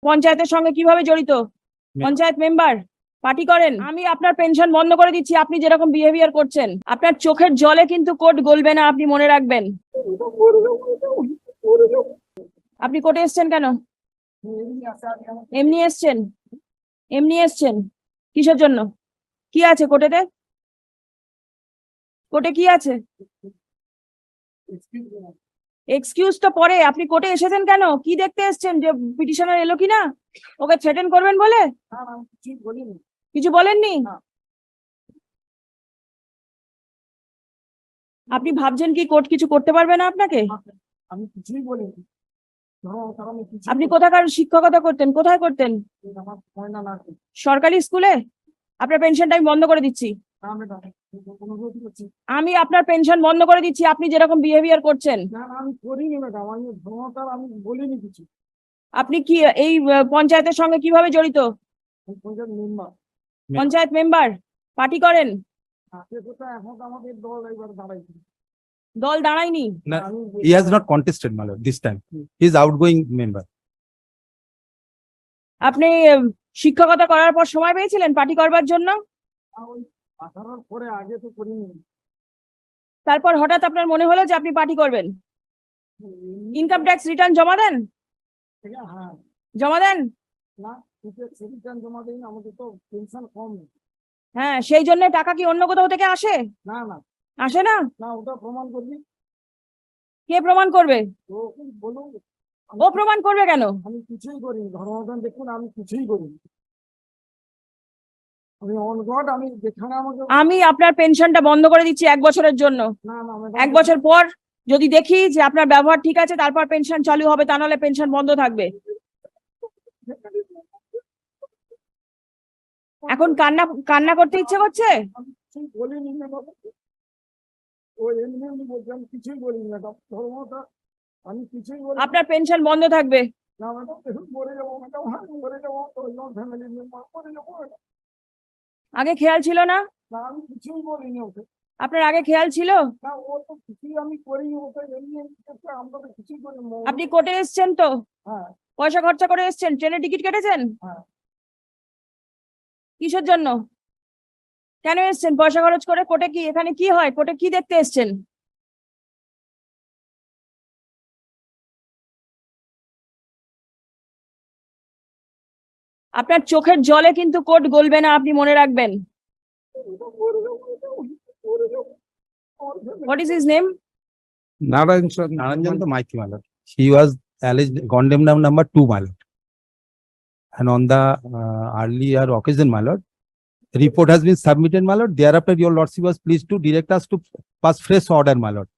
পঞ্চায়েতের সঙ্গে কিভাবে জড়িত? পঞ্চায়েত মেম্বার, পার্টি করেন। আমি আপনার পেনশন বন্ধ করে দিচ্ছি আপনি যেরকম বিহেভিয়ার করছেন। আপনার চোখের জলে কিন্তু কোর্ট গলবে না, আপনি মনে রাখবেন। আপনি কোর্টে এসছেন কেন? এমনি এসছেন? এমনি এসছেন কিসের জন্য? কি আছে কোর্টেতে? কোর্টে কি আছে? এক্সকিউজ তো পরে, আপনি কোর্টে এসেছেন কেন? কি দেখতে এসছেন যে পিটিশনার এলো কিনা? ওকে থ্রেটেন করবেন বলে? কিছু বলেননি? আপনি ভাবছেন কি কোর্ট কিছু করতে পারবে না আপনাকে? আমি কিছুই বলিনি। আপনি কোথাকার শিক্ষকতা করতেন? কোথায় করতেন? সরকারি স্কুলে? আপনার পেনশনটা আমি বন্ধ করে দিচ্ছি। আমি আপনার পেনশন বন্ধ করে দিচ্ছি আপনি যেরকম বিহেভিয়ার করছেন। আমি করিনি ম্যাডাম, আমি বলিনি কিছু। আপনি কি এই পঞ্চায়েতের সঙ্গে কিভাবে জড়িত? পঞ্চায়েত মেম্বার, পার্টি করেন? এখন আমাদের দল এবার দাঁড়াইছে। দল দাঁড়ায়নি। No, he has not contested, my lord, this time. He is outgoing member. আপনি শিক্ষকতা করার পর সময় পেয়েছিলেন পার্টি করবার জন্য? ওই 18 পরে আগে তো করিনি। তারপর হঠাৎ আপনার মনে হলো যে আপনি পার্টি করবেন। ইনকাম ট্যাক্স রিটার্ন জমা দেন? হ্যাঁ। জমা দেন? না, রিটার্ন জমা দিন, আমাদের তো পেনশন কম। হ্যাঁ, সেই জন্য টাকা কি অন্য কোথাও থেকে আসে? না না আসে না? না, ওটা প্রমাণ করবি। কে প্রমাণ করবে? তো বলুন। ও প্রমাণ করবে কেন? আমি কিছুই করিনি, ধর্মদান দেখুন, আমি কিছুই করিনি। আমি অন গড, আমি যেখানে আমাকে। আমি আপনার পেনশনটা বন্ধ করে দিচ্ছি 1 বছরের জন্য। না না ম্যাডাম, 1 বছর পর যদি দেখি যে আপনার ব্যবহার ঠিক আছে তারপর পেনশন চালু হবে, তা নাহলে পেনশন বন্ধ থাকবে। এখন কান্না করতে ইচ্ছে করছে? আমি কিছুই বলিনি ম্যাডাম। ওই এমনি এমনি বলছি, আমি কিছুই বলিনি ম্যাডাম। ধর্মটা আমি কিছুই বলি। আপনার পেনশন বন্ধ থাকবে। না ম্যাডাম, দেখুন মরে যাবো ম্যাডাম, মরে যাবো, ফ্যামিলি মেম্বার মরে যাবো ম্যাডাম। আগে খেয়াল ছিল না? না, আমি কিছুই বলিনি ওকে। আপনার আগে খেয়াল ছিল? না, ও তো কিছুই আমি করিনি, ওকে এমনি এমনি করছে, আমরা তো কিছুই করিনি। আপনি কোর্টে এসছেন তো? হ্যাঁ পয়সা খরচা করে এসছেন, ট্রেনের টিকিট কেটেছেন? হ্যাঁ। কিসের জন্য? কেন এসছেন পয়সা খরচ করে? কোর্টে কি, এখানে কি হয়? কোর্টে কি দেখতে এসছেন? আপনার চোখের জলে কিন্তু কোর্ট গলবে না, আপনি মনে রাখবেন। What is his name? Naranjan the Maiki, my lord. He was alleged condemned number 2, my lord. And on the earlier occasion, my lord, the report has been submitted, my lord. Thereafter, your lordship was pleased to direct us to pass fresh order, my lord.